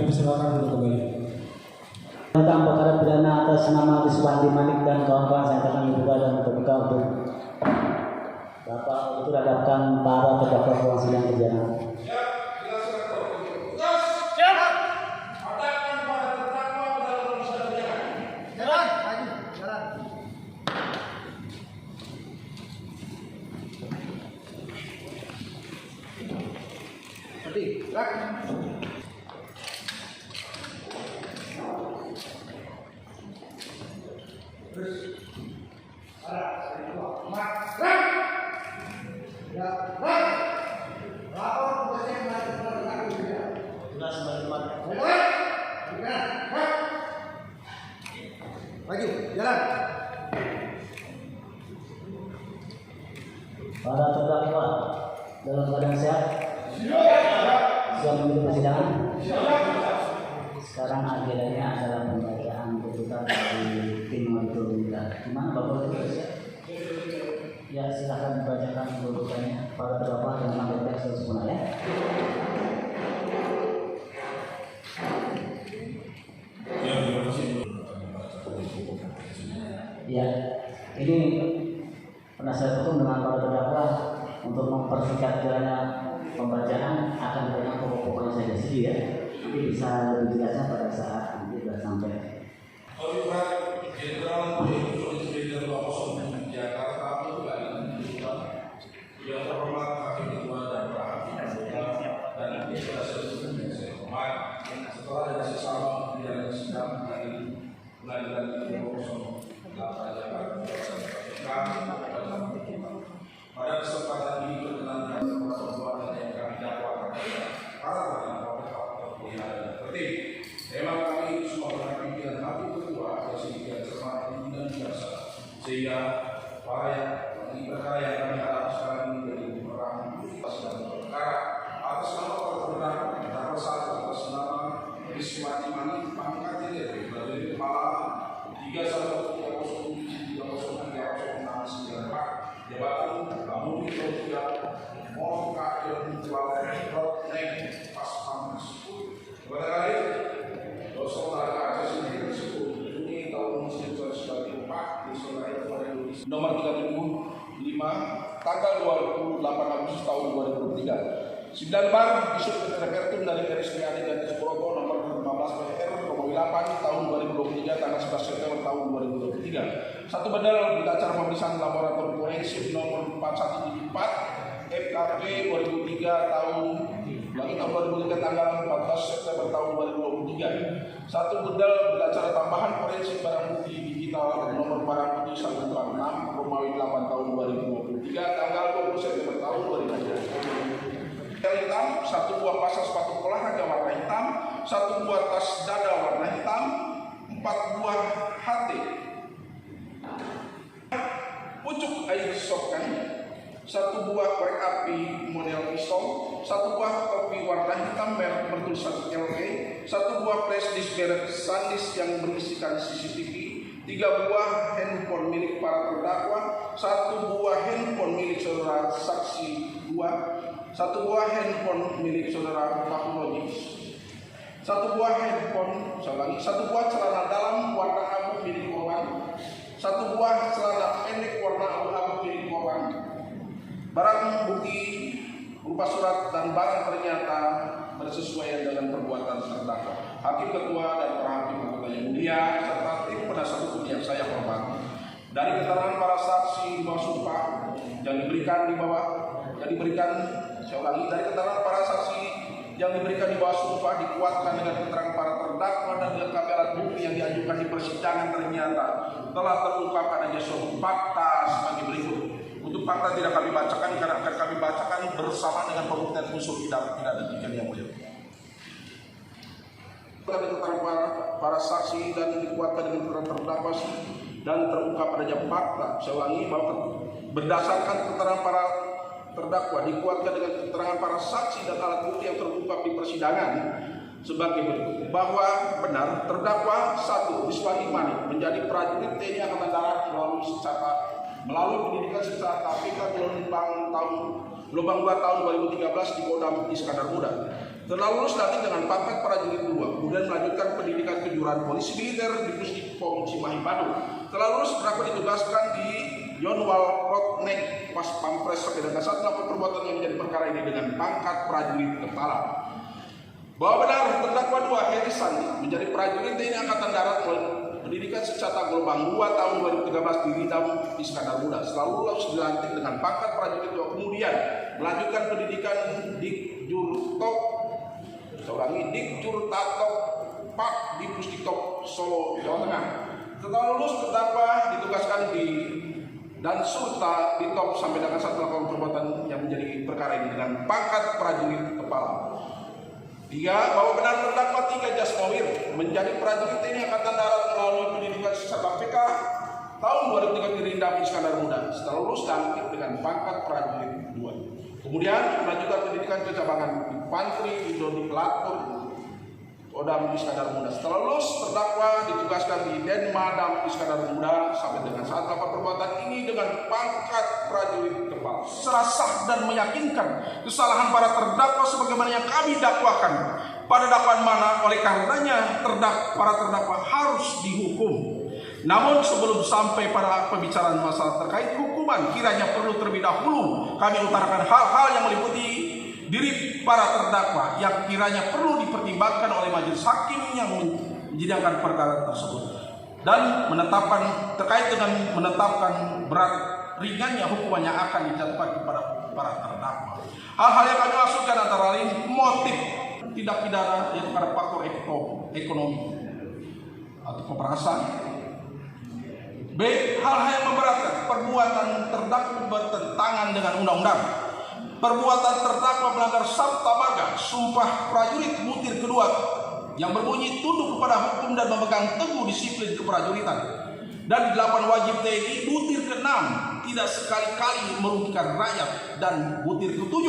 dipersilakan untuk kembali. Tentang perkara pidana atas nama Wiswandi Malik dan kawan-kawan, saya akan dibuka dan terbuka untuk Bapak itu hadapkan para terdakwa ruang sidang berjalan. Maju, jalan. Para terdakwa dalam keadaan sehat? Siap mengikuti persidangan? Sekarang agendanya adalah pembacaan tuntutan dari tim monitoring. Gimana Bapak itu siap? Ya, silakan dibacakan tuntutannya para terdakwa dengan nama teks sempurna ya. Ya, ini penasihat hukum dengan para terdakwa untuk mempersingkat jalannya pembacaan akan banyak pokok-pokoknya saja sih ya. Nanti bisa lebih jelasnya pada saat nanti sudah sampai. Yang terhormat Hakim Ketua dan para hakim dan setelah dari sesama yang sedang dari pengadilan Negeri 08 Jakarta pada kesempatan ini perkenankan pertemuan yang kami dakwakan para terdakwa tertib. Memang kami semua berpikir Hakim Ketua yang sedikit cermat dan biasa sehingga para yang perkara yang kami harap sekarang ini menjadi perang dan perkara atas nama terdakwa satu atas nama Wiswandi Malik pangkat dari kepala 3130306306 jabatan Kamudi Provinsi Mongka yang pas panas. Kepada kali Saudara Aziz ini Juni tahun 1994 di Surabaya nomor 35 tanggal 28 Agustus tahun 2023. 9 bar isu Repertum dari RSPAD Gatis Purwokerto nomor 15 PR Romawi 8 tahun 2023 tanggal 11 September tahun 2023. Satu bedal berita acara pemeriksaan laboratorium forensik nomor 4174 FKP 2003 tahun lagi tahun 2003 tanggal 14 September tahun 2023. Satu bedal berita acara tambahan forensik barang bukti digital nomor barang bukti 126 Romawi 8 tahun 2023 tanggal 20 September tahun 2023. Hitam, satu buah pasang sepatu olahraga warna hitam, satu buah tas dada warna hitam, 4 buah HT, pucuk air softkan, satu buah korek api model pistol, satu buah topi warna hitam merek bertulisan LG, satu buah flash disk merek SanDisk yang berisikan CCTV, 3 buah handphone milik para terdakwa, 1 buah handphone milik saudara saksi 2, 1 buah handphone milik saudara patologis, 1 buah handphone, 1 buah celana dalam warna abu milik korban, 1 buah celana pendek warna abu-abu milik korban. Barang bukti berupa surat dan barang ternyata bersesuaian dengan perbuatan terdakwa. Hakim Ketua dan para hakim anggota yang mulia serta tim penasihat hukum yang saya hormati. Dari keterangan para saksi di bawah sumpah yang diberikan dari keterangan para saksi yang diberikan di bawah sumpah dikuatkan dengan keterangan para terdakwa dan dilengkapi alat bukti yang diajukan di persidangan ternyata telah terungkap adanya suatu fakta sebagai berikut. Untuk fakta tidak kami bacakan karena akan kami bacakan bersama dengan pembuktian unsur tidak demikian yang mulia. Keterangan para saksi dan dikuatkan dengan keterangan terdakwa dan terungkap adanya fakta. Saya ulangi bahwa berdasarkan keterangan para terdakwa dikuatkan dengan keterangan para saksi dan alat bukti yang terungkap di persidangan sebagai berikut. Bahwa benar terdakwa 1 Wiswandi Malik menjadi prajurit TNI Angkatan Darat melalui pendidikan secara KPK gelombang 2 tahun 2013 di Kodam Iskandar Muda. Setelah lulus nanti dengan pangkat prajurit 2, kemudian melanjutkan pendidikan kejuruan polisi militer di Puspom Cimahi Bandung. Setelah lulus terdakwa ditugaskan di Yonwal Rotnek Pas Pampres sampai dengan saat melakukan perbuatan yang menjadi perkara ini dengan pangkat prajurit kepala. Bahwa benar terdakwa 2 Heri Sandi menjadi prajurit TNI Angkatan Darat pendidikan secata gelombang 2 tahun 2013 di Ridam Iskandar Muda. Setelah lulus dilantik dengan pangkat prajurit 2, kemudian melanjutkan pendidikan di Dikjurtatok Pak di Pusdiktok Solo, Jawa Tengah. Setelah lulus terdakwa ditugaskan di Dansurta di Top sampai dengan saat melakukan perbuatan yang menjadi perkara ini dengan pangkat prajurit kepala. 3. Bahwa benar terdakwa 3 Jasmawir menjadi prajurit TNI Angkatan Darat melalui pendidikan serta PK tahun 2003 di Rindam Iskandar Muda. Setelah lulus dilantik dengan pangkat prajurit 2. Kemudian melanjutkan pendidikan kecabangan infanteri di Pelatur Kodam Iskandar Muda. Setelah lulus terdakwa ditugaskan di Denmadam Iskandar Muda sampai dengan saat melakukan perbuatan ini dengan pangkat prajurit kepala. Secara sah dan meyakinkan kesalahan para terdakwa sebagaimana yang kami dakwakan pada dakwaan mana, oleh karenanya para terdakwa harus dihukum. Namun sebelum sampai pada pembicaraan masalah terkait hukuman, kiranya perlu terlebih dahulu kami utarakan hal-hal yang meliputi diri para terdakwa yang kiranya perlu dipertimbangkan oleh majelis hakim yang menyidangkan perkara tersebut dan terkait dengan menetapkan berat ringannya hukuman yang akan dijatuhkan kepada para terdakwa. Hal-hal yang kami maksudkan antara lain motif tindak pidana yaitu pada faktor ekonomi atau keperasan. B. Hal-hal yang memberatkan perbuatan terdakwa bertentangan dengan undang-undang. Perbuatan terdakwa melanggar Sabta Marga, Sumpah Prajurit butir kedua yang berbunyi tunduk kepada hukum dan memegang teguh disiplin keprajuritan. Dan 8 wajib TNI butir ke-6 tidak sekali-kali merugikan rakyat, dan butir ke-7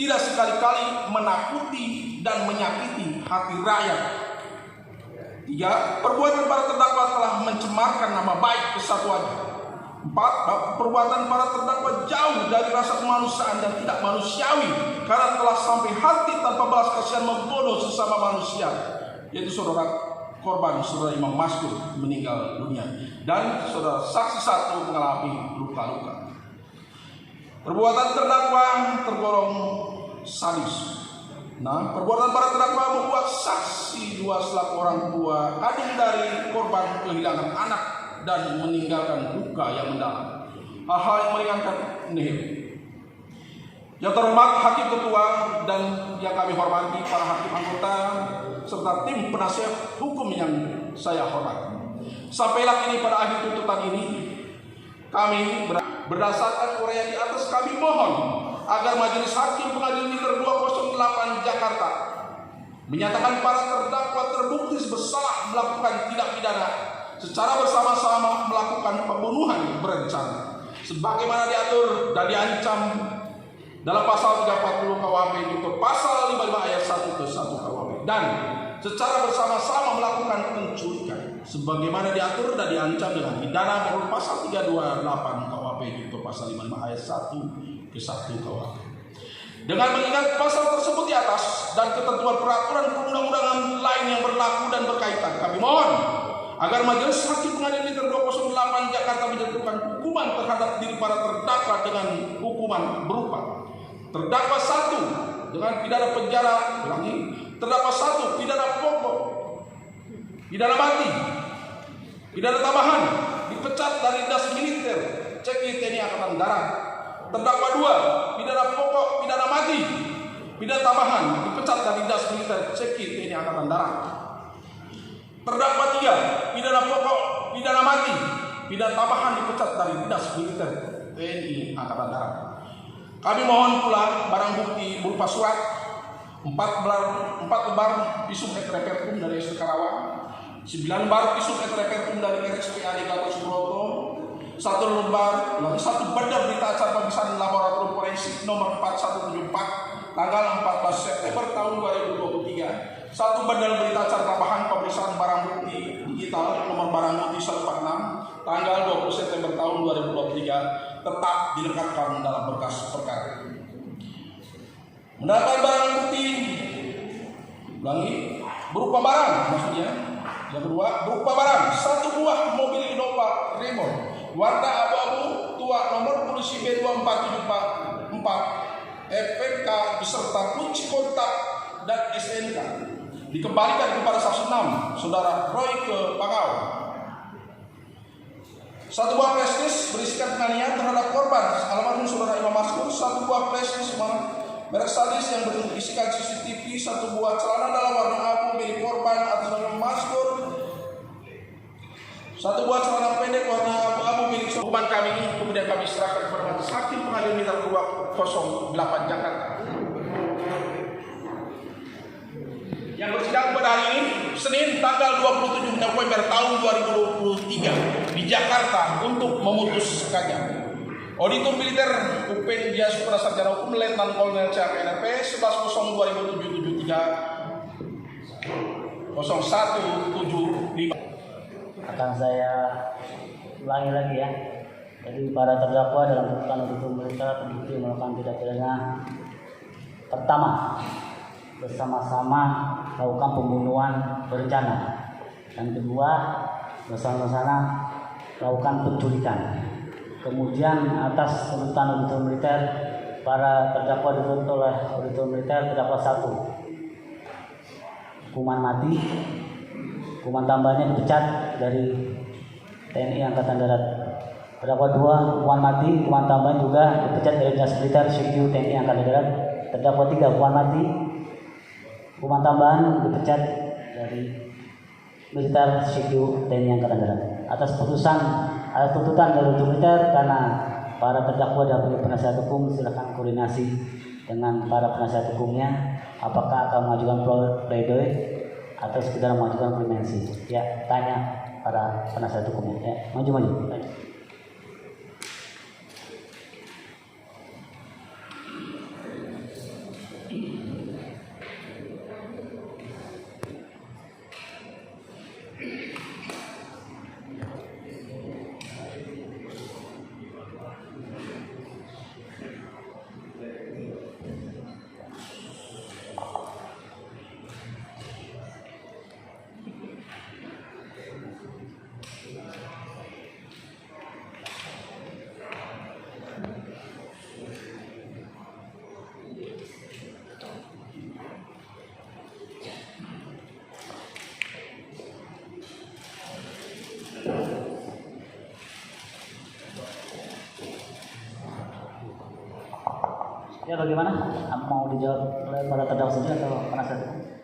tidak sekali-kali menakuti dan menyakiti hati rakyat. 3. Perbuatan para terdakwa telah mencemarkan nama baik kesatuan. 4. Perbuatan para terdakwa jauh dari rasa kemanusiaan dan tidak manusiawi karena telah sampai hati tanpa balas kasihan membunuh sesama manusia, yaitu saudara korban, saudara Imam Maskur meninggal dunia, dan saudara saksi 1 mengalami luka-luka. Perbuatan terdakwa tergolong sadis. Nah, perbuatan para terdakwa membuat saksi 2 selaku orang tua kandung dari korban kehilangan anak dan meninggalkan duka yang mendalam. Hal-hal yang meringankan nihil. Yang terhormat hakim ketua dan yang kami hormati para hakim anggota serta tim penasihat hukum yang saya hormati. Sampailah kini pada akhir tuntutan ini, kami berdasarkan uraian di atas kami mohon agar Majelis Hakim Pengadilan Militer 208 Jakarta menyatakan para terdakwa terbukti bersalah melakukan tindak pidana secara bersama-sama melakukan pembunuhan berencana sebagaimana diatur dan diancam dalam pasal 340 KUHP itu pasal 55 ayat 1 ke 1 KUHP, dan secara bersama-sama melakukan penculikan sebagaimana diatur dan diancam dengan pidana menurut pasal 328 KUHP itu pasal 55 ayat 1 ke 1 KUHP. Dengan mengingat pasal tersebut di atas dan ketentuan peraturan perundang-undangan lain yang berlaku dan berkaitan, kami mohon agar Majelis Hakim Pengadilan Militer 208 Jakarta menjatuhkan hukuman terhadap diri para terdakwa dengan hukuman berupa: terdakwa 1 dengan pidana penjara, terdakwa 1 pidana pokok, pidana mati, pidana tambahan dipecat dari dinas militer CKI TNI Angkatan Darat. Terdakwa 2 pidana pokok, pidana mati, pidana tambahan dipecat dari dinas militer CKI TNI Angkatan Darat. Terdakwa 3 pidana pokok, pidana mati, pidana tambahan dipecat dari dinas militer TNI Angkatan Darat. Kami mohon pula barang bukti berupa surat 4 lembar visum et repertum dari SD Karawang, 9 lembar visum et repertum dari RSPAD Gatot Subroto, 1 lembar, 1 bandar berita acara pemeriksaan laboratorium forensik nomor 4174 tanggal 14 September tahun 2023, 1 bandar berita acara tambahan pemeriksaan barang bukti digital nomor barang bukti 146 tanggal 20 September tahun 2023 tetap dilengkapkan dalam berkas perkara. Mendapat barang bukti Ulangi, berupa barang maksudnya. Yang kedua, berupa barang 1 buah mobil Innova Remote warna abu-abu tua nomor polisi B24744 FPK beserta kunci kontak dan SNK dikembalikan kepada saksi 6 saudara Roy ke Pangau. 1 buah flash disk berisikan penganiayaan terhadap korban almarhum saudara Imam Maskur. 1 buah flash disk merek sadis yang berisikan CCTV. 1 buah celana dalam warna abu milik korban atas nama Maskur. 1 buah celana pendek warna abu-abu milik korban kami ini kemudian kami serahkan kepada majelis hakim pengadilan negeri 208 Jakarta. Yang bersidang pada hari ini Senin tanggal 27 November tahun 2023 di Jakarta untuk memutuskannya. Auditor Militer UPN Dia Supra Sarjana Hukum Letnan Kolonel CPNRP 11/2023 0175. Akan saya ulangi lagi ya. Jadi para terdakwa dalam tuntutan auditor militer terbukti melakukan tindak pidana pertama bersama-sama melakukan pembunuhan berencana, dan kedua bersama-sama melakukan penculikan. Kemudian atas tuntutan auditor militer, para terdakwa dituntut oleh auditor militer terdakwa 1 hukuman mati, hukuman tambahnya dipecat dari TNI Angkatan Darat. Terdakwa 2 hukuman mati, hukuman tambahan juga dipecat dari Dinas Militer Sipil TNI Angkatan Darat. Terdakwa 3 hukuman mati, hukuman tambahan dipecat dari Militer Sipil TNI Angkatan Darat. Atas tuntutan dari militer, karena para terdakwa dan penasihat hukum silakan koordinasi dengan para penasihat hukumnya apakah akan mengajukan pledoi atau sekedar mengajukan klimensi. Ya, tanya para penasihat hukumnya. Ya, maju. Ya, bagaimana? Mau dijawab oleh para terdakwa sendiri atau penasihat hukum?